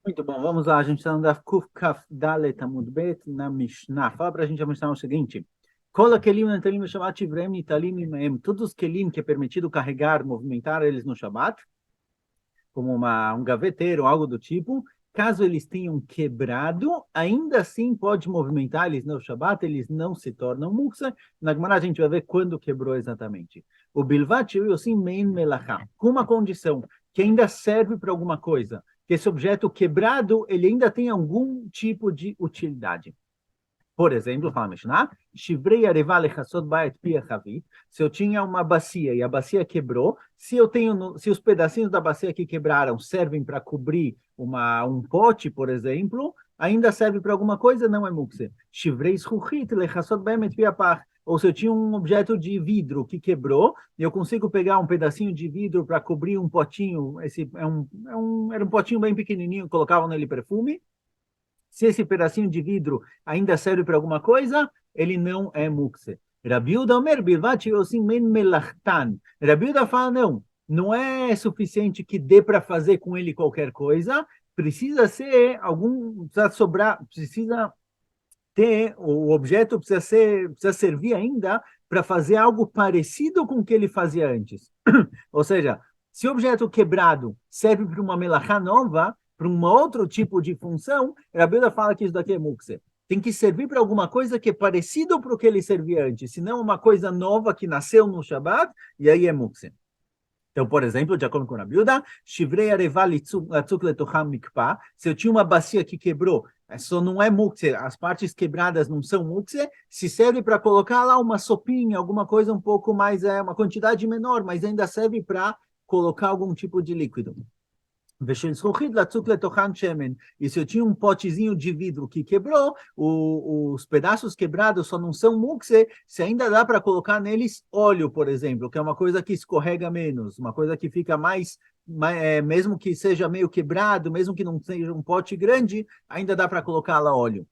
Muito bom, vamos lá. A gente está no Daf Kuf Kaf Dalet Amud Bet na Mishnah. Fala para a gente a Mishnah o seguinte: Kola Kelim Netalim Shabbat Ivrem Nitalim Imaem. Todos os Kelim que é permitido carregar, movimentar eles no Shabbat, como um gaveteiro, algo do tipo, caso eles tenham quebrado, ainda assim pode movimentar eles no Shabbat, eles não se tornam muksa. Na Gemara a gente vai ver quando quebrou exatamente. O Bilvat Yosim Mein Melachá, com uma condição, que ainda serve para alguma coisa, que esse objeto quebrado, ele ainda tem algum tipo de utilidade. Por exemplo, fala Mishnah, Shivrei areva lechassot ba'et pi achavit. Se eu tinha uma bacia e a bacia quebrou, se os pedacinhos da bacia que quebraram servem para cobrir um pote, por exemplo, ainda serve para alguma coisa, não é mukse. Shivrei zchuchit lechassot ba'et pi apach. Ou se eu tinha um objeto de vidro que quebrou, e eu consigo pegar um pedacinho de vidro para cobrir um potinho, era um potinho bem pequenininho, colocavam nele perfume, se esse pedacinho de vidro ainda serve para alguma coisa, ele não é mukse. Rabiuda Omer, Bilvat Yosim Men Melachtan. Rabiuda fala, não é suficiente que dê para fazer com ele qualquer coisa, precisa sobrar, precisa ter, o objeto precisa servir ainda para fazer algo parecido com o que ele fazia antes. Ou seja, se o objeto quebrado serve para uma melachá nova, para um outro tipo de função, a Bíblia fala que isso daqui é mukse. Tem que servir para alguma coisa que é parecido para o que ele servia antes, senão uma coisa nova que nasceu no Shabat, e aí é mukse. Então, por exemplo, de acordo com a Bilda, Shivrei Areva Litzuk Letocham Mikpah, se eu tinha uma bacia que quebrou, só não é mukse, as partes quebradas não são mukse, se serve para colocar lá uma sopinha, alguma coisa um pouco mais, uma quantidade menor, mas ainda serve para colocar algum tipo de líquido. E se eu tinha um potezinho de vidro que quebrou, os pedaços quebrados só não são mukse se ainda dá para colocar neles óleo, por exemplo, que é uma coisa que escorrega menos, uma coisa que fica mesmo que seja meio quebrado, mesmo que não seja um pote grande, ainda dá para colocar lá óleo.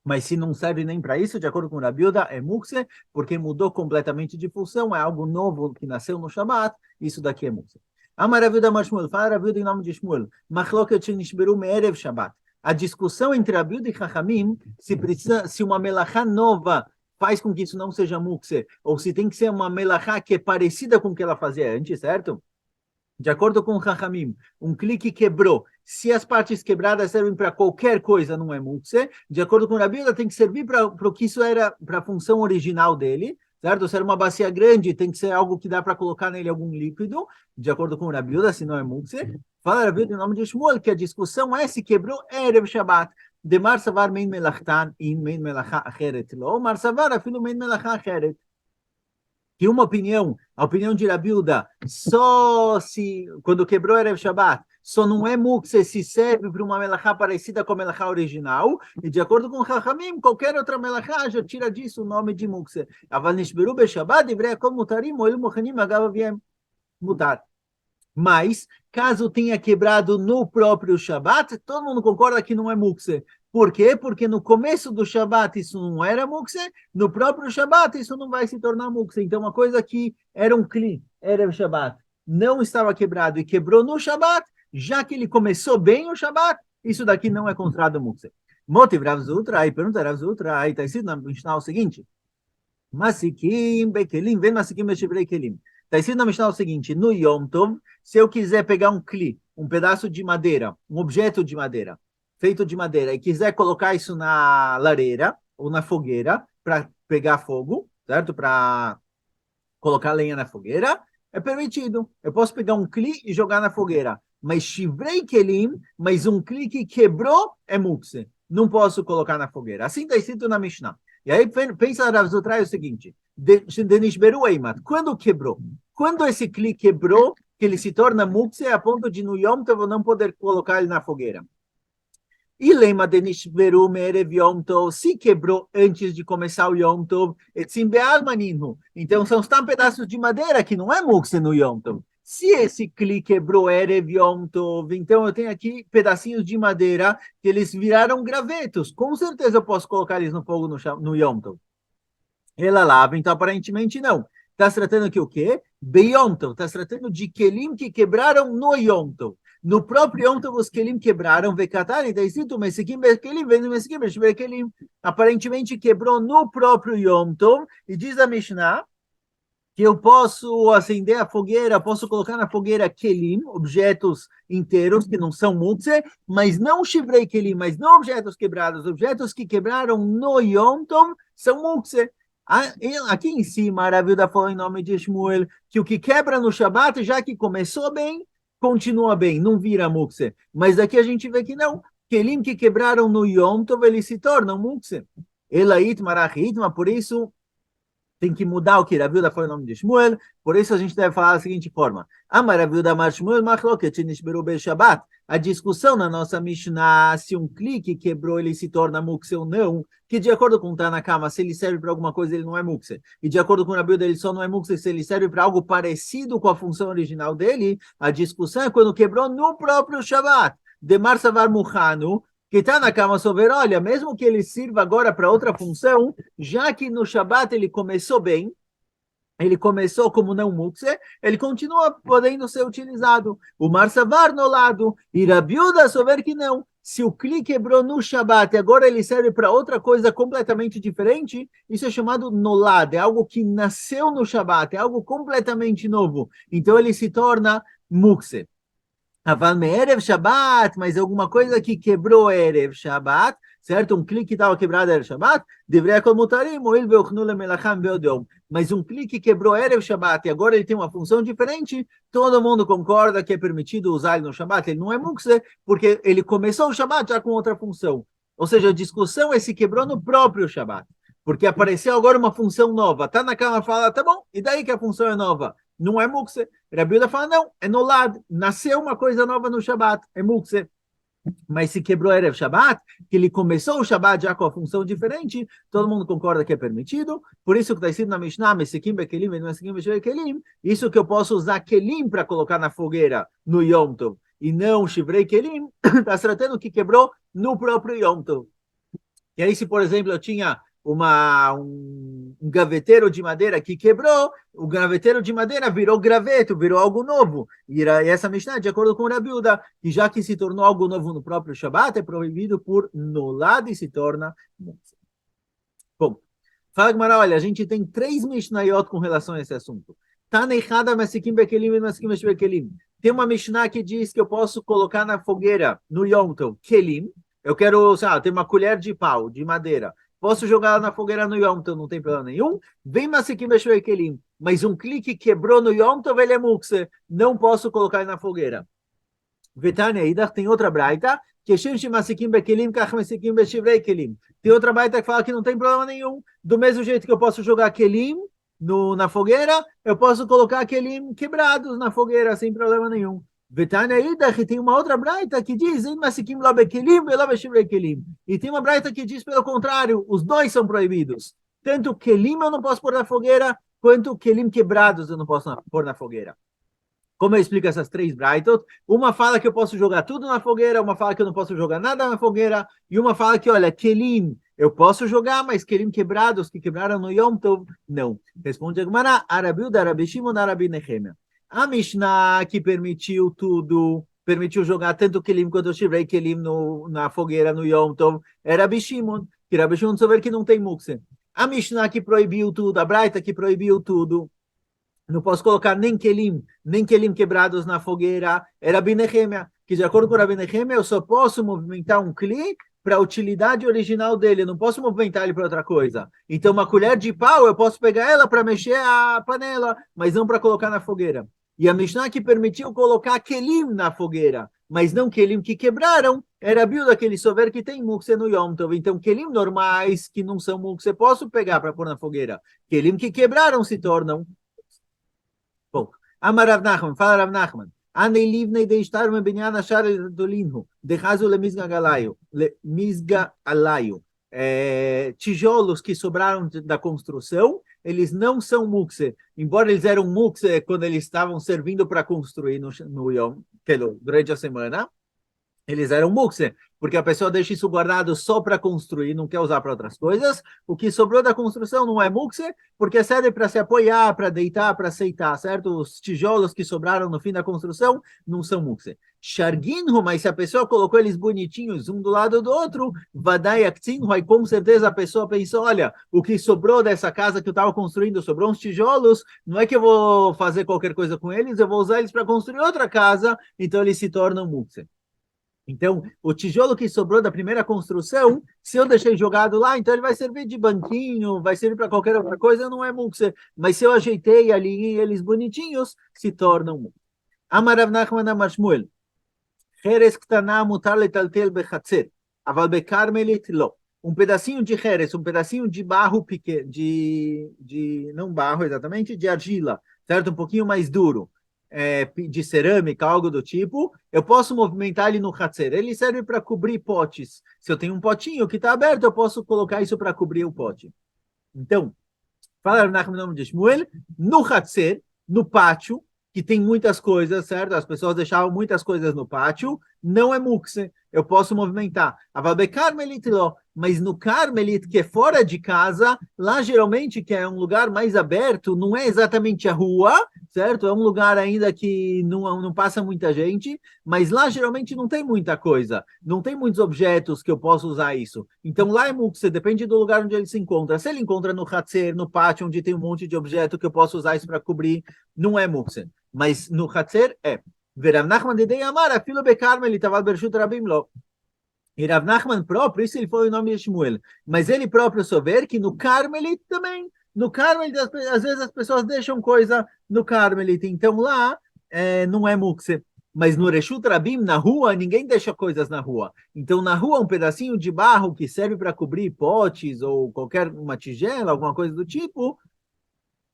Mas se não serve nem para isso, de acordo com o Rabiuda, é mukse, porque mudou completamente de função, é algo novo que nasceu no Shabat, isso daqui é mukse. Amar Rabiuda Mar Shmuel, fala Rabiuda em nome de Shmuel, Machloket shenishberu me'erev Shabat. A discussão entre Rabiuda e Chachamim, se uma melachá nova faz com que isso não seja mukse, ou se tem que ser uma melachá que é parecida com o que ela fazia antes, certo? De acordo com o Rahamim, um clique quebrou. Se as partes quebradas servem para qualquer coisa, não é mukse. De acordo com o Rabi, tem que servir para o que isso era, para a função original dele, certo? Se era uma bacia grande, tem que ser algo que dá para colocar nele algum líquido. De acordo com o Rabi, se não é mukse. Fala Rabi em nome de Shmuel, que a discussão é se quebrou Erev Shabbat. De Mar Savar Mein Melachtan in Mein Melacha Acheret Lo. Mar Savar afilo Mein Melacha Acheret. Que uma opinião, a opinião de Rabilda, só se, quando quebrou Erev Shabbat, só não é mukse se serve para uma melachá parecida com a melachá original, e de acordo com o Chachamim, qualquer outra melachá já tira disso o nome de mukse. Aval nishberu be-Shabbat, divrei como mutarim, moilu mochanim, agav viem mudar. Mas, caso tenha quebrado no próprio Shabat, todo mundo concorda que não é mukse. Por quê? Porque no começo do Shabat isso não era mukse, no próprio Shabat isso não vai se tornar mukse. Então, uma coisa que era um kli, era o Shabat, não estava quebrado e quebrou no Shabat, já que ele começou bem o Shabat, isso daqui não é considerado mukse. Motiv Rav Zutra, aí pergunta Rav Zutra, aí está escrito na Mishnah o seguinte, Masikim bekelim, vem masikim beshivrei kelim. Está escrito na Mishnah o seguinte, no Yom Tov, se eu quiser pegar um kli, um pedaço de madeira, um objeto de madeira, feito de madeira, e quiser colocar isso na lareira ou na fogueira para pegar fogo, certo? Para colocar lenha na fogueira, é permitido. Eu posso pegar um kli e jogar na fogueira. Mas shivrei kelim, mas um kli que quebrou é mukse. Não posso colocar na fogueira. Assim está escrito na Mishnah. E aí pensa Rav Zutrai o seguinte, Denishberu Eimat, quando quebrou? Quando esse kli quebrou, que ele se torna mukse a ponto de no Yom Tov eu não poder colocar ele na fogueira. E lema de Nishberu Merev Yom Tov, se quebrou antes de começar o Yom Tov, etzim be'almaninhu. Então são só pedaços de madeira que não é mukse no Yom Tov. Se esse kli quebrou Erev Yom Tov, então eu tenho aqui pedacinhos de madeira que eles viraram gravetos. Com certeza eu posso colocar eles no fogo no Yom Tov. Ela lava, então aparentemente não. Está se tratando aqui o quê? Beyom Tov. Está se tratando de kelim que quebraram no Yom Tov. No próprio Yom Tov os Kelim quebraram, Vekatani, está escrito, Mesikim Bekelim, vendo Mesikim Bekelim. Aparentemente quebrou no próprio Yom Tov, e diz a Mishnah, que eu posso acender a fogueira, posso colocar na fogueira kelim, objetos inteiros que não são muktzeh, mas não shivrei kelim, mas não objetos quebrados, objetos que quebraram no Yom Tov são muktzeh. Aqui em cima, a Ravilda falou em nome de Shmuel que o que quebra no Shabat, já que começou bem, continua bem, não vira muktzeh. Mas aqui a gente vê que não. Kelim que quebraram no Yom Tov, eles se tornam muktzeh. Elait marachitma, por isso tem que mudar o que Ravilda foi o nome de Shmuel, por isso a gente deve falar da seguinte forma: Amar Ravilda Amar Shmuel Machloket Nishberu Be Shabbat. A discussão na nossa Mishnah, se um clique quebrou, ele se torna mukse ou não, que de acordo com o Tanakama, se ele serve para alguma coisa, ele não é mukse. E de acordo com o Ravilda, ele só não é mukse se ele serve para algo parecido com a função original dele. A discussão é quando quebrou no próprio Shabbat. Demar Savar Muhanu, que está na cama sobre, olha, mesmo que ele sirva agora para outra função, já que no Shabat ele começou bem, ele começou como não mukse, ele continua podendo ser utilizado. O Marsavar no lado, e Rabiuda souber que não. Se o Kli quebrou no Shabat e agora ele serve para outra coisa completamente diferente, isso é chamado nolad, é algo que nasceu no Shabat, é algo completamente novo. Então ele se torna mukse. Aval Erev Shabbat, mas alguma coisa que quebrou Erev Shabbat, certo? Um clique que estava quebrado Erev Shabbat, deveria comutarim, moil ve'ochnule melacham be'odom. Mas um clique que quebrou Erev Shabbat e agora ele tem uma função diferente, todo mundo concorda que é permitido usar ele no Shabbat. Ele não é mukse, porque ele começou o Shabbat já com outra função. Ou seja, a discussão é se quebrou no próprio Shabbat. Porque apareceu agora uma função nova. Tá na cama, fala, tá bom, e daí que a função é nova? Não é mukse. Rabiuda fala, não, é nolad. Nasceu uma coisa nova no Shabat, é mukse. Mas se quebrou Erev Shabbat, que ele começou o Shabbat já com a função diferente, todo mundo concorda que é permitido. Por isso que está escrito na Mishnah, Mesikim Bekelim, Mesikim Bekelim, isso que eu posso usar Kelim para colocar na fogueira no Yom Tov, e não Shivrei Kelim, está se tratando que quebrou no próprio Yom Tov. E aí, se, por exemplo, eu tinha um gaveteiro de madeira que quebrou, o gaveteiro de madeira virou graveto, virou algo novo. E essa Mishnah, de acordo com o Rabiuda, que já que se tornou algo novo no próprio Shabat, é proibido por nolad e se torna... Bom, fala Gemara, olha, a gente tem 3 Mishnayot com relação a esse assunto. Taneichada Masikim Bekelim e Masikim Bekelim. Tem uma Mishnah que diz que eu posso colocar na fogueira, no Yom Tov, Kelim. Eu quero, sei lá, tem uma colher de pau, de madeira. Posso jogar na fogueira no Yom Tov, não tem problema nenhum. Vem Masikim Bekelim. Mas um clique quebrou no Yom Tov, ele é mukse. Não posso colocar ele na fogueira. Vetane Eidach, tem outra braita, que Shem Masikim Bekelim, Kach Masikim Beshivrei Kelim. Tem outra braita que fala que não tem problema nenhum. Do mesmo jeito que eu posso jogar Kelim na fogueira, eu posso colocar Kelim quebrados na fogueira, sem problema nenhum. Vetane Eidach, tem uma outra braita que diz Masikim Lo Bekelim, Lo Beshivrei Kelim. E tem uma braita que diz pelo contrário, os dois são proibidos. Tanto Kelim eu não posso pôr na fogueira, quanto Kelim quebrados eu não posso pôr na fogueira. Como eu explico essas 3 braitot? Uma fala que eu posso jogar tudo na fogueira, uma fala que eu não posso jogar nada na fogueira, e uma fala que, olha, Kelim, eu posso jogar, mas Kelim quebrados, que quebraram no Yom Tov, não. Responde a Gemara, Arabiuda, Arabi Shimon, Arabi Nehemia. A Mishnah que permitiu tudo, permitiu jogar tanto Kelim quanto Shivrei Kelim na fogueira no Yom Tov, era Rabi Shimon, que Rabi Shimon souber que não tem mukse. A Mishnah que proibiu tudo, a Braita que proibiu tudo, não posso colocar nem Kelim quebrados na fogueira, era Rabi Nehemia, que de acordo com Rabi Nehemia, eu só posso movimentar um Kli para a utilidade original dele, eu não posso movimentar ele para outra coisa. Então, uma colher de pau, eu posso pegar ela para mexer a panela, mas não para colocar na fogueira. E a Mishnah que permitiu colocar Kelim na fogueira, mas não Kelim que quebraram, era a Bilda que ele souber que tem mukse no Yom Tov. Então, Kelim normais que não são mukse, posso pegar para pôr na fogueira. Kelim que quebraram se tornam. Bom, Amar Rav Nachman, fala Rav Nachman. Anei livnei de estar me benyan achar dolinho, de raso le misga alaio. Tijolos que sobraram da construção, eles não são mukse. Embora eles eram mukse quando eles estavam servindo para construir no Yom, durante a semana, eles eram mukse, porque a pessoa deixa isso guardado só para construir, não quer usar para outras coisas. O que sobrou da construção não é mukse, porque serve para se apoiar, para deitar, para aceitar, certo? Os tijolos que sobraram no fim da construção não são mukse. Sharginhu, mas se a pessoa colocou eles bonitinhos, um do lado do outro, Vadai Aktinhu, aí com certeza a pessoa pensou, olha, o que sobrou dessa casa que eu estava construindo, sobrou uns tijolos, não é que eu vou fazer qualquer coisa com eles, eu vou usar eles para construir outra casa, então eles se tornam mukse. Então, o tijolo que sobrou da primeira construção, se eu deixei jogado lá, então ele vai servir de banquinho, vai servir para qualquer outra coisa, não é mukse. Mas se eu ajeitei ali eles bonitinhos, se tornam mukse. Amar Rav Nachman Amar Shmuel, Xeres Ktaná mutar letaltel bechatzer, aval bekarmelit lo. Um pedacinho de xeres, um pedacinho de barro pequeno, não barro exatamente, de argila, certo? Um pouquinho mais duro, de cerâmica, algo do tipo, eu posso movimentar ele no hatzer. Ele serve para cobrir potes. Se eu tenho um potinho que está aberto, eu posso colocar isso para cobrir o pote. Então, fala no nome de Shmuel, no hatzer, no pátio, que tem muitas coisas, certo? As pessoas deixavam muitas coisas no pátio, não é mukse, eu posso movimentar. Avalbe Carmelit, mas no Carmelit, que é fora de casa, lá geralmente, que é um lugar mais aberto, não é exatamente a rua, certo? É um lugar ainda que não passa muita gente, mas lá geralmente não tem muita coisa, não tem muitos objetos que eu possa usar isso. Então lá é mukse, depende do lugar onde ele se encontra. Se ele encontra no hatzer, no pátio, onde tem um monte de objeto que eu posso usar isso para cobrir, não é mukse. Mas no hatzer é. Verav Nachman de Amar, afilo bekarmel, ele estava bershut rabim lo. E Rav Nachman próprio, isso ele foi o nome de Shmuel, mas ele próprio souber que no Carmelit também, no Carmelit, às vezes as pessoas deixam coisa no Carmelit, então lá não é mukse. Mas no Reshut Rabim, na rua, ninguém deixa coisas na rua. Então, na rua, um pedacinho de barro que serve para cobrir potes ou qualquer uma tigela, alguma coisa do tipo,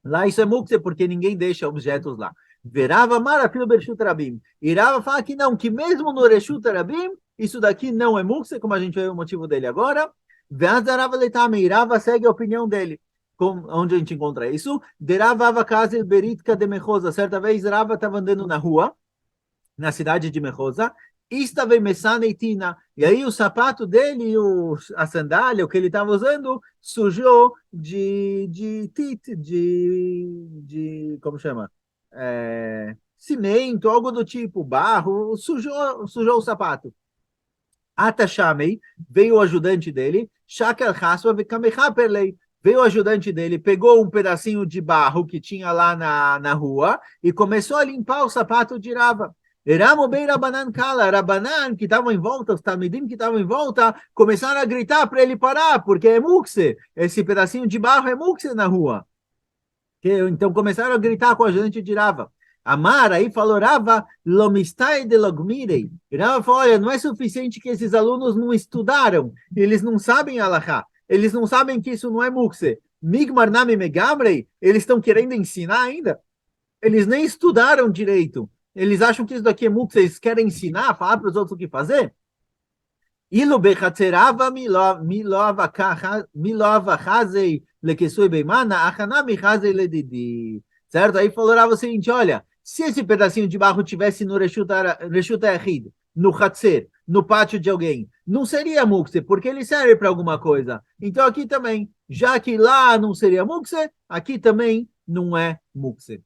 lá isso é mukse, porque ninguém deixa objetos lá. Verava Marafilo Bereshut Rabim. Irava fala que não, que mesmo no Reshut Rabim, isso daqui não é mukse, como a gente vê o motivo dele agora. Veazarava Letame. Irava segue a opinião dele. Onde a gente encontra isso? Deravava casa Beritka de Mechosa. Certa vez Rava estava andando na rua, na cidade de Mechosa, estava Messaneitina, e aí o sapato dele, a sandália, o que ele estava usando, sujou de como chama? Cimento, algo do tipo, barro, sujou o sapato. Atachamei, veio o ajudante dele, Shakal Haswa Vekamecha Perlei. Veio o ajudante dele, pegou um pedacinho de barro que tinha lá na rua e começou a limpar o sapato de Rava. Eramo bem Rabanan Kala, Rabanan, que estavam em volta, os Talmidim que estavam em volta, começaram a gritar para ele parar, porque é mukse, esse pedacinho de barro é mukse na rua. Então começaram a gritar com a ajudante de Rava. Amar aí falou, Rava, lomistai de logmirei. Rava falou, olha, não é suficiente que esses alunos não estudaram, eles não sabem alahá, eles não sabem que isso não é mukse. Migmar nami megamrei, eles estão querendo ensinar ainda? Eles nem estudaram direito. Eles acham que isso daqui é mukse, eles querem ensinar, falar para os outros o que fazer? Ilu bechatzerava milova chazei lekesui beimana, achanami chazei ledidi. Certo? Aí falou o seguinte, olha, se esse pedacinho de barro tivesse no Reshut Yachid, no Hatzer, no pátio de alguém, não seria mukse, porque ele serve para alguma coisa. Então aqui também, já que lá não seria mukse, aqui também não é mukse.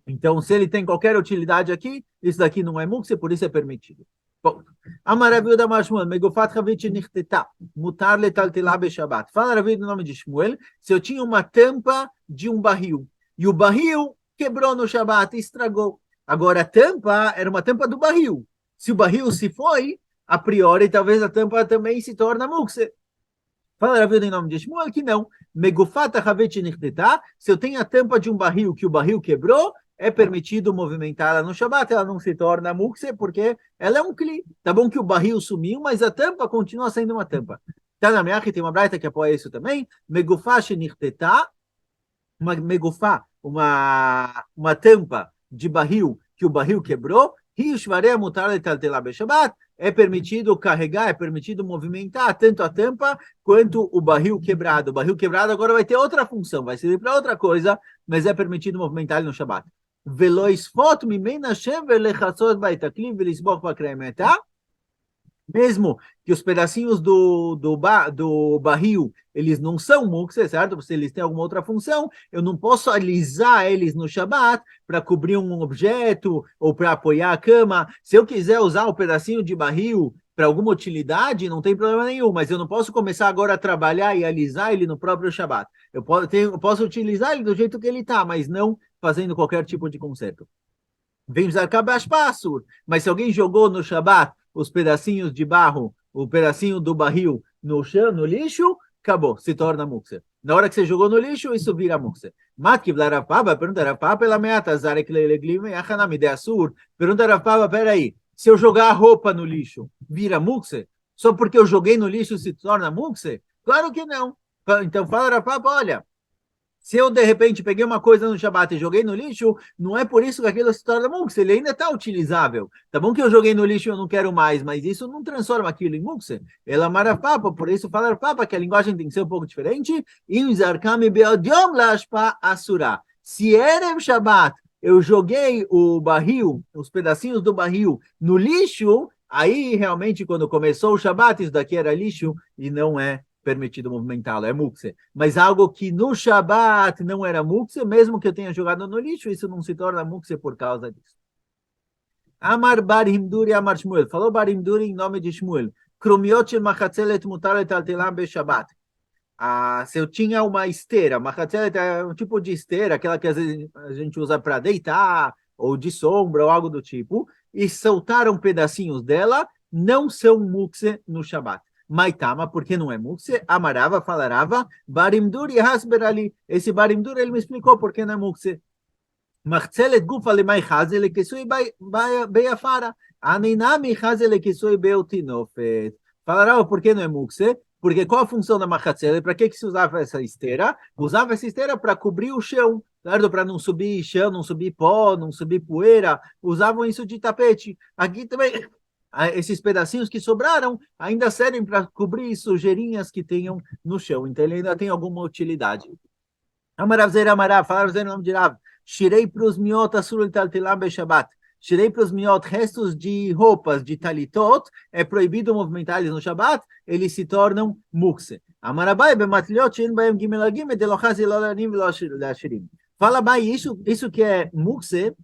Então, se ele tem qualquer utilidade aqui, isso daqui não é mukse, por isso é permitido. Bom, Amaraviu da Mashmuel, Megofat Havit Nichteta, Mutar Letaltelá Beshabat. Fala, Ravi, no nome de Shmuel, se eu tinha uma tampa de um barril, e o barril quebrou no Shabat, estragou. Agora, a tampa era uma tampa do barril. Se o barril se foi, a priori, talvez a tampa também se torna mukse. Fala, Ravi, em nome de Shmuel, que não. Megofat Havit Nichteta, se eu tenho a tampa de um barril, que o barril quebrou, é permitido movimentá-la no Shabat, ela não se torna mukse, porque ela é um kli. Tá bom que o barril sumiu, mas a tampa continua sendo uma tampa. Tá na minha tem uma braita que apoia isso também. Megufá shenirtetá, uma megufá, uma tampa de barril que o barril quebrou, é permitido carregar, é permitido movimentar tanto a tampa quanto o barril quebrado. O barril quebrado agora vai ter outra função, vai servir para outra coisa, mas é permitido movimentar ele no Shabat. ולא יספוט ממנה שבר לכסות בה את הכלי ולסבוך בקרמתה, Mesmo que os pedacinhos do barril, eles não são muktzeh, certo? Se eles têm alguma outra função, eu não posso alisar eles no Shabat para cobrir um objeto ou para apoiar a cama. Se eu quiser usar o pedacinho de barril para alguma utilidade, não tem problema nenhum, mas eu não posso começar agora a trabalhar e alisar ele no próprio Shabat. Eu posso utilizar ele do jeito que ele está, mas não fazendo qualquer tipo de conserto. Vem Zarkabash Passur, mas se alguém jogou no Shabat os pedacinhos de barro, o pedacinho do barril no chão, no lixo, acabou, se torna mukse. Na hora que você jogou no lixo, isso vira mukse. Matkiv la Rapaba, pergunta Rapaba pela meata, Zarek leleglim, Yachanami de Assur. Pergunta Rapaba, peraí, se eu jogar a roupa no lixo, vira mukse? Só porque eu joguei no lixo se torna mukse? Claro que não. Então fala Rapaba, olha, se eu, de repente, peguei uma coisa no Shabat e joguei no lixo, não é por isso que aquilo se torna mukse, ele ainda está utilizável. Tá bom que eu joguei no lixo e eu não quero mais, mas isso não transforma aquilo em mukse. Ela marapapa, por isso falar papa, que a linguagem tem que ser um pouco diferente. Se era Shabat, eu joguei o barril, os pedacinhos do barril no lixo, aí realmente quando começou o Shabat, isso daqui era lixo e não é permitido movimentá-lo, é mukse. Mas algo que no Shabat não era mukse, mesmo que eu tenha jogado no lixo, isso não se torna mukse por causa disso. Amar Bar Himduri Amar Shmuel. Falou Bar Himduri em nome de Shmuel. Krumiot shel machatzelet mutar letaltelam be-Shabat. Se eu tinha uma esteira, machatzelet é um tipo de esteira, aquela que às vezes a gente usa para deitar, ou de sombra, ou algo do tipo, e soltaram pedacinhos dela, não são mukse no Shabat. Maitama, porque não é mukse, amarava, falarava, barimdur e hasberali. Esse barimdur, ele me explicou por que não é mukse. Machzelet gufa lemai chaze lekesui beiafara. Aninami chaze lekesui beutinofet. Falarava por que não é mukse? Porque qual a função da machatzelet? Para que se usava essa esteira? Usava essa esteira para cobrir o chão, certo? Para não subir chão, não subir pó, não subir poeira. Usavam isso de tapete. Aqui também esses pedacinhos que sobraram ainda servem para cobrir sujeirinhas que tenham no chão. Então ele ainda tem alguma utilidade. Amarav Zer Amarav, falaram Zer nome de Rav. Shirei para os miot asur taltelam be-Shabat. Shirei para os miot, restos de roupas de talitot, é proibido movimentar eles no Shabat, eles se tornam mukse. Amarabai bematliot shen baem gimel gimel delochaz elolanim veloashirim. Fala, Bai, isso que é mukse,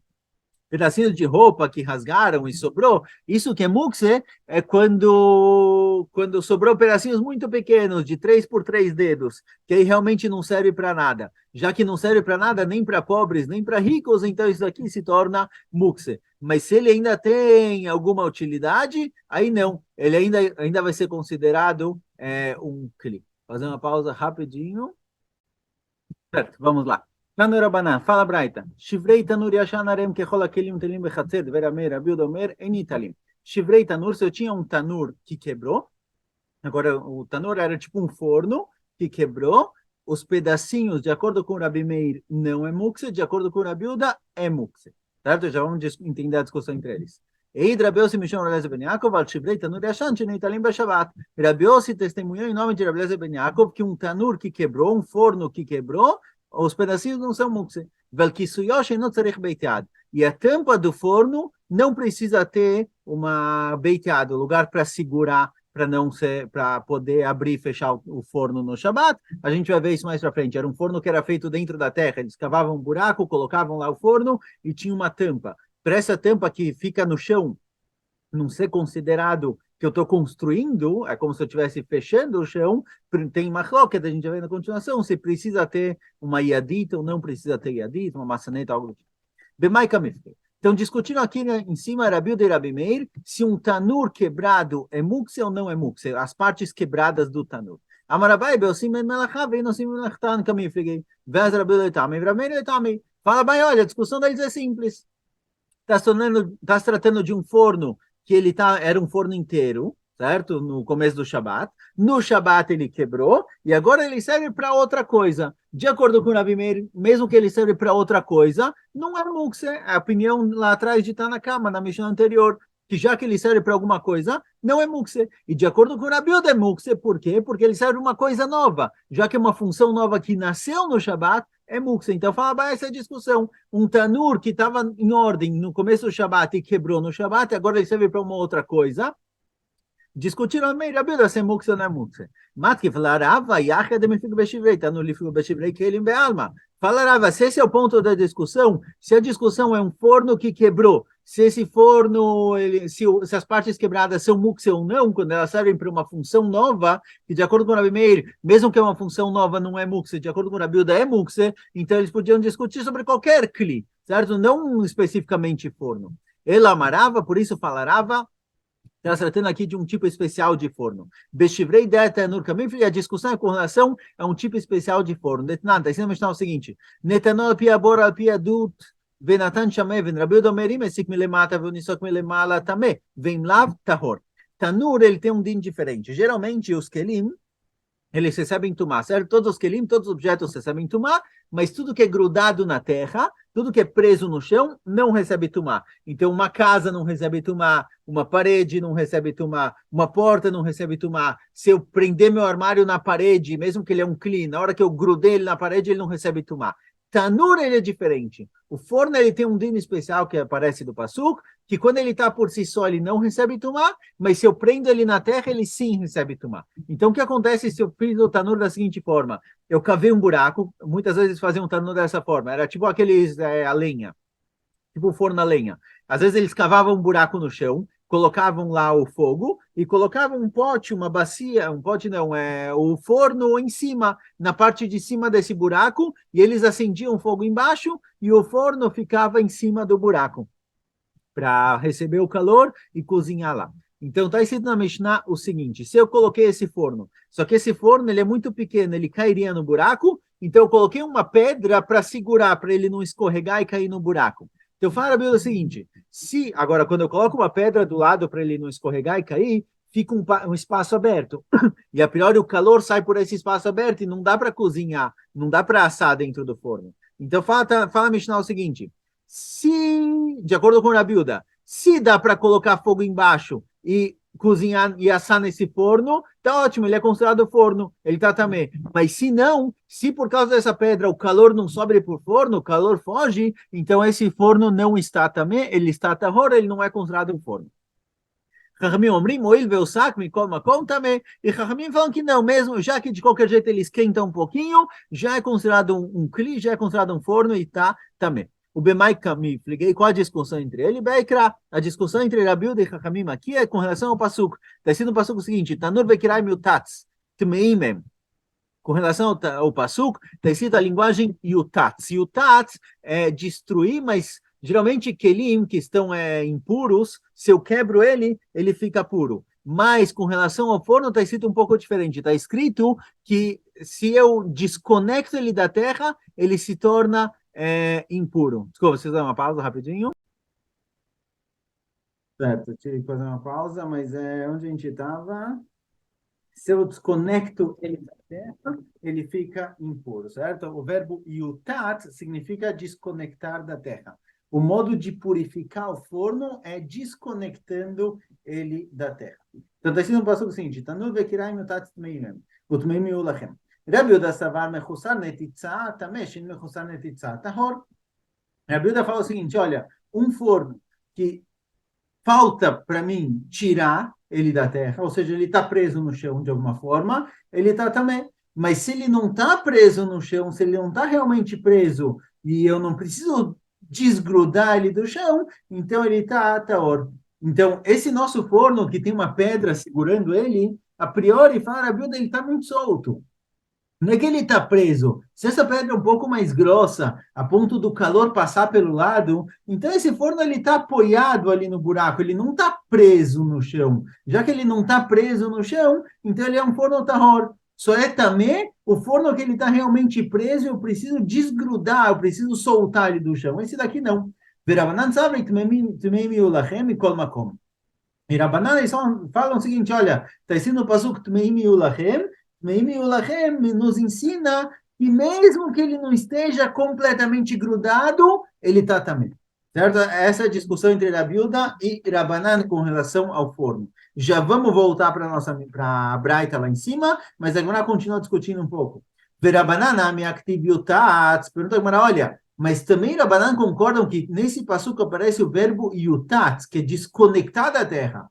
pedacinhos de roupa que rasgaram e sobrou, isso que é mukse é quando sobrou pedacinhos muito pequenos, de 3 por 3 dedos, que aí realmente não serve para nada. Já que não serve para nada, nem para pobres, nem para ricos, então isso aqui se torna mukse. Mas se ele ainda tem alguma utilidade, aí não. Ele ainda vai ser considerado um kli. Fazer uma pausa rapidinho. Certo, vamos lá. Tanu Rabanan, fala Braita. Shivrei Tanur Yashanarem Kechol Akelim Telim Bechatzer, Veramei, Rabiuda Omer, Enitalim. Shivrei Tanur, se eu tinha um tanur que quebrou, agora o tanur era tipo um forno que quebrou, os pedacinhos, de acordo com o Rabi Meir, não é mukse, de acordo com o Rabiuda, é mukse. Certo? Já vamos entender a discussão entre eles. Eid Rabiossi Mishon Rabeleze Ben Yaakov, al Shivrei Tanur Yashan, Shenitalim Beshabat. Rabiossi testemunhou em nome de Rabeleze Ben Yaakov que um tanur que quebrou, um forno que quebrou, os pedacinhos não são mukse. E a tampa do forno não precisa ter uma beiteado, lugar para segurar, para não ser, para poder abrir e fechar o forno no Shabat. A gente vai ver isso mais para frente. Era um forno que era feito dentro da terra. Eles cavavam um buraco, colocavam lá o forno e tinha uma tampa. Para essa tampa que fica no chão não ser considerado que eu estou construindo, é como se eu estivesse fechando o chão, tem uma roca, a gente vai ver na continuação, se precisa ter uma iadita ou não precisa ter iadita, uma maçaneta, algo do tipo. Então, discutindo aqui em cima, Rabi e Rabi Meir, se um tanur quebrado é mukse ou não é mukse, as partes quebradas do tanur. Amarabai, Beosim Ben Melachá, vem no Sim Melachtan, Kamifliguei, Vez Rabi Leitami, Rabi Leitami. Fala, bem, olha, a discussão deles é simples. Está se tratando de um forno que era um forno inteiro, certo? No começo do Shabat. No Shabat ele quebrou e agora ele serve para outra coisa. De acordo com o Rabi Meir, mesmo que ele serve para outra coisa, não é mukse. A opinião lá atrás de Tanakama, na Mishnah anterior, que já que ele serve para alguma coisa, não é mukse. E de acordo com o Rabi Yehuda é mukse, por quê? Porque ele serve para uma coisa nova. Já que é uma função nova que nasceu no Shabat, é mukse. Então fala, essa é a discussão. Um tanur que estava em ordem no começo do Shabat e quebrou no Shabat, agora ele serve para uma outra coisa. Discutiram meio, Rabiuda, se é mukse ou não é mukse. Matki fala, Rava, Yachia de Mefico Beshivrei, tá no livro Beshivrei, que ele Bealma. Fala, Rava, se esse é o ponto da discussão, se a discussão é um forno que quebrou, se esse forno, se as partes quebradas são mukse ou não, quando elas servem para uma função nova, que de acordo com o Rabi Meir, mesmo que é uma função nova, não é mukse, de acordo com o Rabiuda é mukse, então eles podiam discutir sobre qualquer kli, certo? Não especificamente forno. Ela amarava, por isso falarava, está tratando aqui de um tipo especial de forno. Beshivrei deta nurkamim, e a discussão com relação a um tipo especial de forno. Detnan, está ensinando o seguinte: Netanol pia bor al pia dut, venatan chamé, ven rabiu domerim, esik milemata, venisok milemala tamé, vem lav tahor. Tanur, ele tem um din diferente. Geralmente, os kelim, eles recebem tumá, certo? Todos os kelim, todos os objetos recebem tumá, mas tudo que é grudado na terra, tudo que é preso no chão, não recebe tumá. Então, uma casa não recebe tumá, uma parede não recebe tumá, uma porta não recebe tumá. Se eu prender meu armário na parede, mesmo que ele é um clean, na hora que eu grudei ele na parede, ele não recebe tumá. Tanur, ele é diferente. O forno, ele tem um din especial que aparece do Passuk, que quando ele está por si só, ele não recebe tumá, mas se eu prendo ele na terra, ele sim recebe tumá. Então, o que acontece se eu fiz o tanur da seguinte forma? Eu cavei um buraco, muitas vezes faziam um tanur dessa forma, era tipo aqueles, a lenha, tipo o forno a lenha. Às vezes eles cavavam um buraco no chão, colocavam lá o fogo e colocavam um pote, uma bacia, um pote não, o forno em cima, na parte de cima desse buraco, e eles acendiam o fogo embaixo e o forno ficava em cima do buraco para receber o calor e cozinhar lá. Então está escrito na Mishnah o seguinte: se eu coloquei esse forno, só que esse forno ele é muito pequeno, ele cairia no buraco, então eu coloquei uma pedra para segurar, para ele não escorregar e cair no buraco. Então fala o seguinte: se agora quando eu coloco uma pedra do lado para ele não escorregar e cair, fica um espaço aberto. E a priori o calor sai por esse espaço aberto e não dá para cozinhar, não dá para assar dentro do forno. Então fala a Mishnah o seguinte: se, de acordo com a Rabiuda, se dá para colocar fogo embaixo e cozinhar e assar nesse forno, tá ótimo, ele é considerado forno, ele tá também. Mas se não, se por causa dessa pedra o calor não sobe por forno, o calor foge, então esse forno não está também, ele está tahor, ele não é considerado um forno. Chachamim omrim, oil veosak, mikol makom também. E Chachamim falam que não, mesmo, já que de qualquer jeito ele esquenta um pouquinho, já é considerado um kli, já é considerado um forno e tá também. O Bemai Kami, liguei qual a discussão entre ele e Beikra. A discussão entre Rabiuda e Chachamim aqui é com relação ao Pasuk. Está escrito no Pasuk o seguinte: Tanur Bekirai Miutatz, Tmeimem. Com relação ao Pasuk, está escrito a linguagem Yutatz. Yutatz é destruir, mas geralmente Kelim, que estão impuros, se eu quebro ele, ele fica puro. Mas com relação ao forno, está escrito um pouco diferente. Está escrito que se eu desconecto ele da terra, ele se torna impuro. Desculpa, vocês dão uma pausa rapidinho? Certo, eu tive que fazer uma pausa, mas onde a gente estava? Se eu desconecto ele da terra, ele fica impuro, certo? O verbo yutat significa desconectar da terra. O modo de purificar o forno é desconectando ele da terra. Então, está escrito no passo seguinte: Tanur vekirai yutat tmeimem, utmeim yulachem. Rabi Yehuda savar mechusar netitza, tameshin mechusar netitza, tahor. Rabi Yehuda fala o seguinte: olha, um forno que falta para mim tirar ele da terra, ou seja, ele está preso no chão de alguma forma, ele está também. Mas se ele não está preso no chão, se ele não está realmente preso e eu não preciso desgrudar ele do chão, então ele está taor. Então, esse nosso forno que tem uma pedra segurando ele, a priori, fala, a Bíblia, ele está muito solto. Não é que ele está preso. Se essa pedra é um pouco mais grossa, a ponto do calor passar pelo lado, então esse forno ele está apoiado ali no buraco, ele não está preso no chão. Já que ele não está preso no chão, então ele é um forno tahor. Só é também o forno que ele está realmente preso, eu preciso desgrudar, eu preciso soltar ele do chão. Esse daqui não. Verabanan sabe que tmeimi ulachem e kol makom. E Rabanan eles falam o seguinte: olha, está escrito no Pasuk tmeimi ulachem, Meimi Ulachem nos ensina que mesmo que ele não esteja completamente grudado, ele está também. Certo? Essa é a discussão entre Rabiuda e Rabanan com relação ao forno. Já vamos voltar para a Braita lá em cima, mas agora continua discutindo um pouco. Verabanan, minha activiotat, pergunta agora, olha, mas também Rabanan concordam que nesse passuco aparece o verbo yutat, que é desconectar da terra.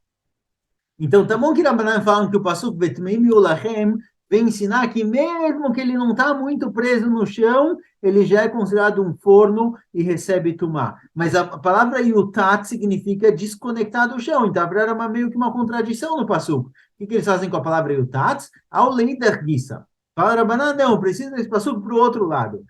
Então, tá bom que Rabanan falam que o Pasuk Betmeim Yulachem vem ensinar que mesmo que ele não está muito preso no chão, ele já é considerado um forno e recebe tumá. Mas a palavra yutat significa desconectar do chão. Então, era meio que uma contradição no Pasuk. O que eles fazem com a palavra yutat? Ao leider gissa. Fala Rabanan, não, precisa desse Pasuk para o outro lado.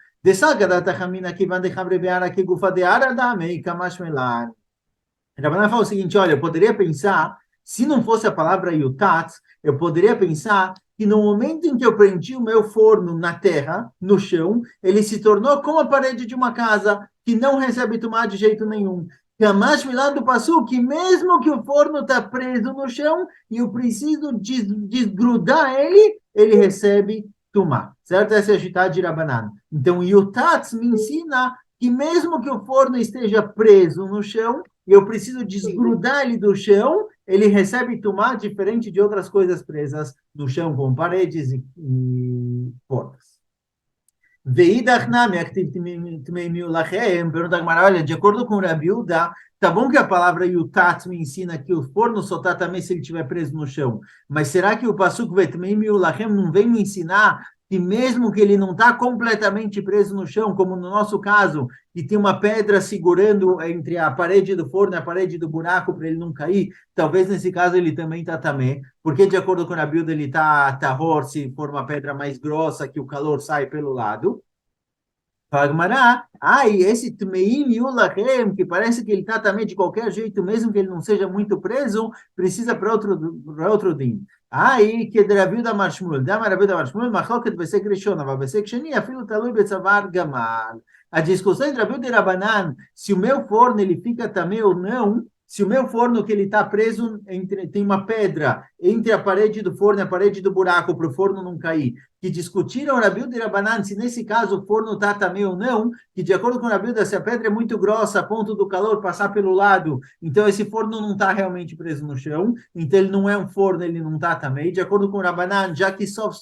Rabanan fala o seguinte, olha, eu poderia pensar, se não fosse a palavra yutat, eu poderia pensar que no momento em que eu prendi o meu forno na terra, no chão, ele se tornou como a parede de uma casa, que não recebe tumá de jeito nenhum. Kamash milá do passo, que mesmo que o forno está preso no chão, e eu preciso desgrudar ele, ele recebe tumá. Certo? Essa é a Shitá de Rabanan. Então, yutat me ensina que mesmo que o forno esteja preso no chão, eu preciso desgrudar ele do chão, ele recebe tumá diferente de outras coisas presas no chão, como paredes e portas. Pergunta Gamara, olha, de acordo com o Rabi Uda, tá bom que a palavra yutat me ensina que o forno só está também se ele estiver preso no chão, mas será que o pasuk vetmei miulachem não vem me ensinar que mesmo que ele não está completamente preso no chão, como no nosso caso, que tem uma pedra segurando entre a parede do forno e a parede do buraco para ele não cair, talvez nesse caso ele também está tamé, porque de acordo com a Rabi Uda ele está tahor, se for uma pedra mais grossa que o calor sai pelo lado. Fagmará, e esse Tmeim Yulachem, que parece que ele está também de qualquer jeito, mesmo que ele não seja muito preso, precisa para outro din. Aí, que Rabi da Marshmul, Rabi da Marshmul, Machloket Besek Rishon, Besek Sheni, Afilo Talui Betzavar Gamal. A discussão entre Rabi e Rabanan, se o meu forno ele fica também ou não, se o meu forno que ele está preso, tem uma pedra entre a parede do forno e a parede do buraco para o forno não cair, que discutiram Rabi e Rabanan se nesse caso o forno está também ou não, que de acordo com Rabi, se a pedra é muito grossa a ponto do calor passar pelo lado, então esse forno não está realmente preso no chão, então ele não é um forno, ele não está também. De acordo com Rabanan, já que sof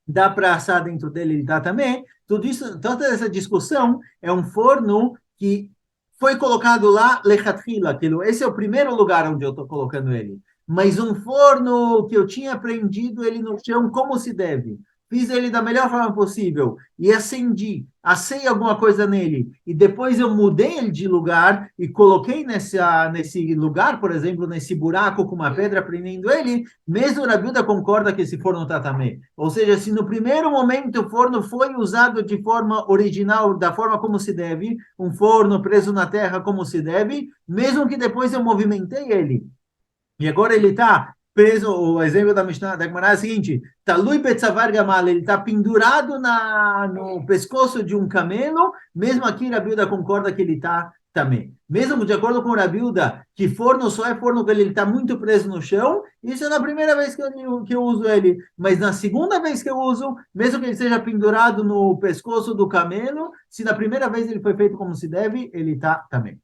dá para assar dentro dele, ele está também. Tudo isso, toda essa discussão é um forno que foi colocado lá, lechatchila, esse é o primeiro lugar onde eu estou colocando ele. Mas um forno que eu tinha prendido ele no chão como se deve. Fiz ele da melhor forma possível e acendi, assei alguma coisa nele e depois eu mudei ele de lugar e coloquei nesse lugar, por exemplo, nesse buraco com uma pedra prendendo ele, mesmo o Rabi Uda concorda que esse forno está também. Ou seja, se no primeiro momento o forno foi usado de forma original, da forma como se deve, um forno preso na terra como se deve, mesmo que depois eu movimentei ele, e agora ele está preso, o exemplo da Mishnah da Gemara é o seguinte, Talui Betzavar Gamal, ele está pendurado no pescoço de um camelo, mesmo aqui Rabi Uda concorda que ele está também. Mesmo de acordo com Rabi Uda, que forno só é forno quando ele está muito preso no chão, isso é na primeira vez que eu uso ele, mas na segunda vez que eu uso, mesmo que ele seja pendurado no pescoço do camelo, se na primeira vez ele foi feito como se deve, ele está também.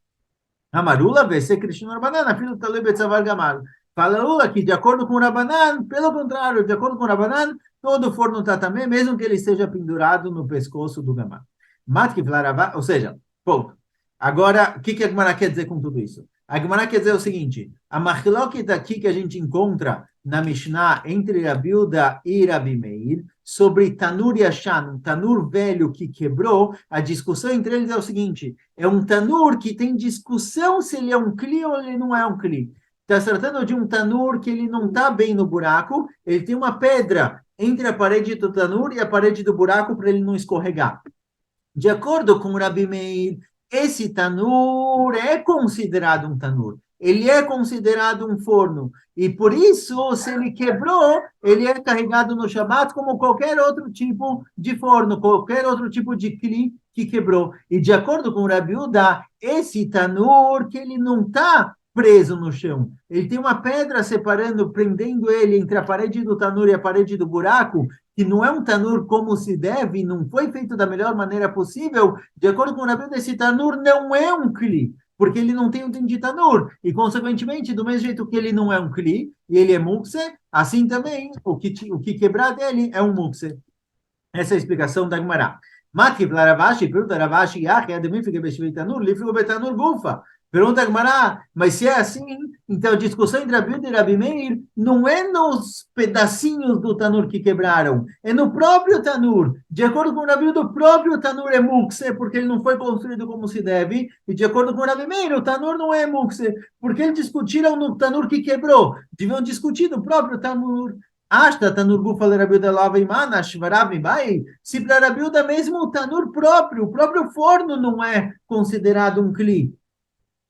Amarula, VC Krishna Rabanan, filho do Talui Betzavar Gamal. Fala que, de acordo com o Rabanan, pelo contrário, de acordo com o Rabanan, todo forno está também, mesmo que ele esteja pendurado no pescoço do Gamal. Matki Flaravá, ou seja, ponto. Agora, o que a Gemara quer dizer com tudo isso? A Gemara quer dizer o seguinte, a Machloket aqui que a gente encontra na Mishnah entre Rabi Uda e Rabi Meir, sobre Tanur Yashan, um tanur velho que quebrou, a discussão entre eles é o seguinte, é um tanur que tem discussão se ele é um kli ou ele não é um kli. Está se tratando de um tanur que ele não está bem no buraco, ele tem uma pedra entre a parede do tanur e a parede do buraco para ele não escorregar. De acordo com o Rabi Meir, esse tanur é considerado um tanur. Ele é considerado um forno. E por isso, se ele quebrou, ele é carregado no Shabat como qualquer outro tipo de forno, qualquer outro tipo de kli que quebrou. E de acordo com o Rabi Uda, esse tanur que ele não está preso no chão. Ele tem uma pedra separando, prendendo ele entre a parede do tanur e a parede do buraco, que não é um tanur como se deve, não foi feito da melhor maneira possível. De acordo com o Rabi Uda, esse tanur não é um kli, porque ele não tem o din de tanur, e consequentemente, do mesmo jeito que ele não é um kli, e ele é mukse, assim também, o que quebrar dele é um mukse. Essa é a explicação da Gemara. Matki para Ravashi, pergunta Ravashi, tanur, li fica betanur bufa. Pergunta a Gemara, mas se é assim, então a discussão entre Rabi Yehuda e Rabi Meir não é nos pedacinhos do tanur que quebraram, é no próprio tanur. De acordo com o Rabi Yehuda, o próprio tanur é mukse, porque ele não foi construído como se deve, e de acordo com o Rabi Meir, o tanur não é mukse, porque eles discutiram no tanur que quebrou. Deviam discutir no próprio tanur. Ashta tanur gufa le Rabi Yehuda lava imana, shvarav mibai. Se para Rabi Yehuda mesmo o tanur próprio, o próprio forno não é considerado um kli,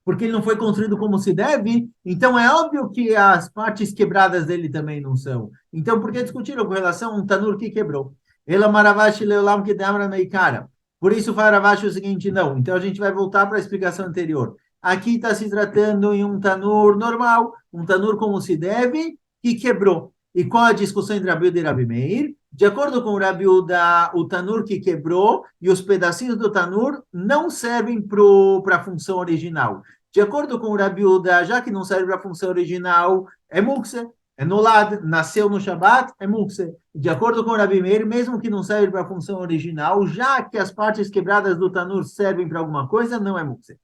porque ele não foi construído como se deve, então é óbvio que as partes quebradas dele também não são. Então, por que discutiram com relação a um tanur que quebrou? Ela maravashi leolam que damra meikara. Por isso, Faravashi é o seguinte, não. Então, a gente vai voltar para a explicação anterior. Aqui está se tratando em um tanur normal, um tanur como se deve, que quebrou. E qual a discussão entre Rabi Yehuda e Rabi Meir? De acordo com o Rabi Yehuda, o tanur que quebrou e os pedacinhos do tanur não servem para a função original. De acordo com o Rabi Yehuda, já que não serve para a função original, é mukse, é nolad, nasceu no Shabat, é mukse. De acordo com o Rabi Meir, mesmo que não serve para a função original, já que as partes quebradas do tanur servem para alguma coisa, não é mukse.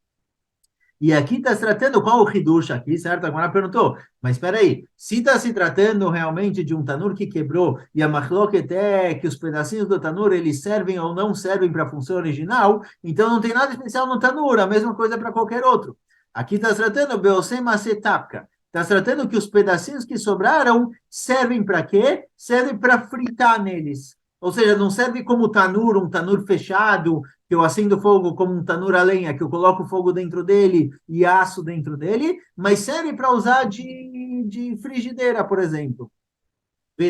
E aqui está se tratando, qual o Hidush aqui, certo? Agora perguntou, mas espera aí, se está se tratando realmente de um tanur que quebrou, e a machloket é que os pedacinhos do tanur, eles servem ou não servem para a função original, então não tem nada especial no tanur, a mesma coisa para qualquer outro. Aqui está se tratando, Beosem Masetapka, está se tratando que os pedacinhos que sobraram servem para quê? Servem para fritar neles. Ou seja, não serve como tanur, um tanur fechado, que eu acendo fogo como um tanur a lenha, que eu coloco fogo dentro dele e aço dentro dele, mas serve para usar de frigideira, por exemplo. E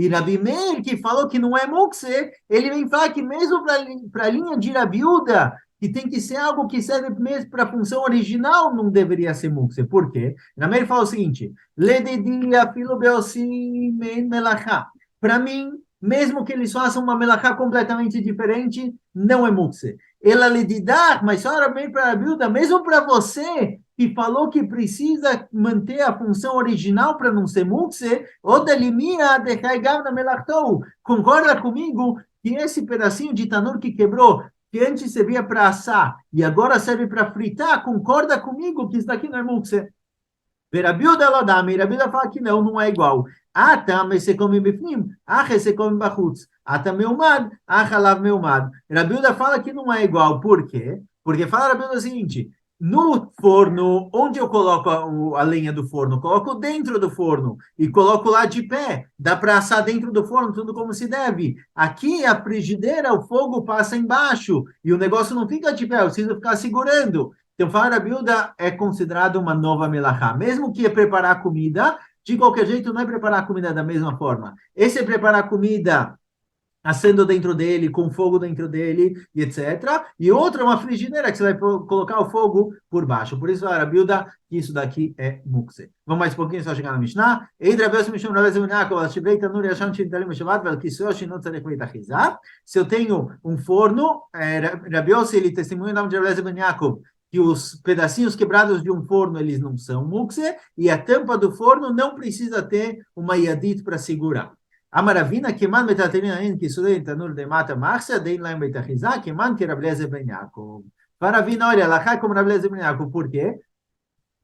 Rabi Meir, que falou que não é mukse, ele vem falar que mesmo para a linha de Rabi Yehuda, que tem que ser algo que serve mesmo para a função original, não deveria ser mukse. Por quê? Rabi Meir fala o seguinte, para mim, mesmo que eles façam uma melachá completamente diferente, não é mukse. Ela lhe didar, mas só bem para a Bilda, mesmo para você, que falou que precisa manter a função original para não ser mukse, ou delimia de na melachtou. Concorda comigo que esse pedacinho de tanur que quebrou, que antes servia para assar e agora serve para fritar, concorda comigo que isso daqui não é mukse? Verabilda Lodami, Rabilda fala que não, não é igual. Atam, você come bifnim, você come bachutz. Atam meumad, halav meumad. Rabilda fala que não é igual. Por quê? Porque fala Rabilda o seguinte, no forno, onde eu coloco a lenha do forno? Coloco dentro do forno e coloco lá de pé. Dá para assar dentro do forno, tudo como se deve. Aqui, a frigideira, o fogo passa embaixo e o negócio não fica de pé, eu preciso ficar segurando. Então, falar a bilda é considerado uma nova melachá. Mesmo que é preparar comida, de qualquer jeito, não é preparar comida da mesma forma. Esse é preparar comida assando dentro dele, com fogo dentro dele, e etc. E outra é uma frigideira, que você vai colocar o fogo por baixo. Por isso, a bilda, que isso daqui é mukse. Vamos mais um pouquinho, só chegar na Mishnah. Se eu tenho um forno, Rabi Yossi, ele testemunha o nome de Rabbi Ben Yaakov, que os pedacinhos quebrados de um forno, eles não são mukse, e a tampa do forno não precisa ter uma yadit para segurar. Amaravina, que man metaterina en que sudei tanur de mata marcia, dein lá em Betachizá, que man que Rableze Ben Yaakov. Maravina, olha, lá como Rableze Ben Yaakov, por quê?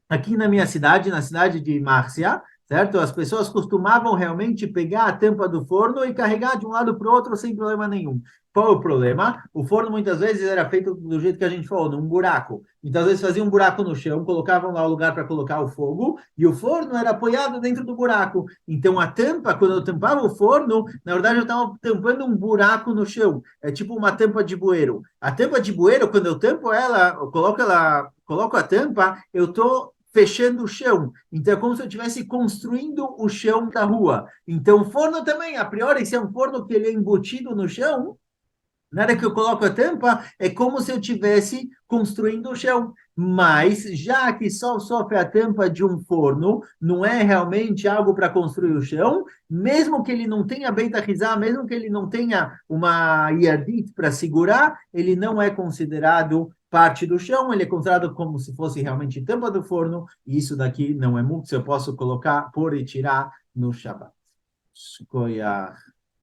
Aqui na minha cidade, na cidade de Márcia, certo? As pessoas costumavam realmente pegar a tampa do forno e carregar de um lado para o outro sem problema nenhum. Qual é o problema? O forno muitas vezes era feito do jeito que a gente falou, num buraco. Então, às vezes faziam um buraco no chão, colocavam lá o lugar para colocar o fogo, e o forno era apoiado dentro do buraco. Então, a tampa, quando eu tampava o forno, na verdade eu estava tampando um buraco no chão. É tipo uma tampa de bueiro. A tampa de bueiro, quando eu tampo ela, coloco a tampa, eu estou fechando o chão. Então, é como se eu estivesse construindo o chão da rua. Então, o forno também, a priori, se é um forno que ele é embutido no chão, na hora que eu coloco a tampa, é como se eu estivesse construindo o chão. Mas, já que só sofre a tampa de um forno, não é realmente algo para construir o chão, mesmo que ele não tenha beit rizá, mesmo que ele não tenha uma yardit para segurar, ele não é considerado parte do chão, ele é considerado como se fosse realmente tampa do forno, e isso daqui não é muito, eu posso colocar, pôr e tirar no Shabbat. Shkoyach.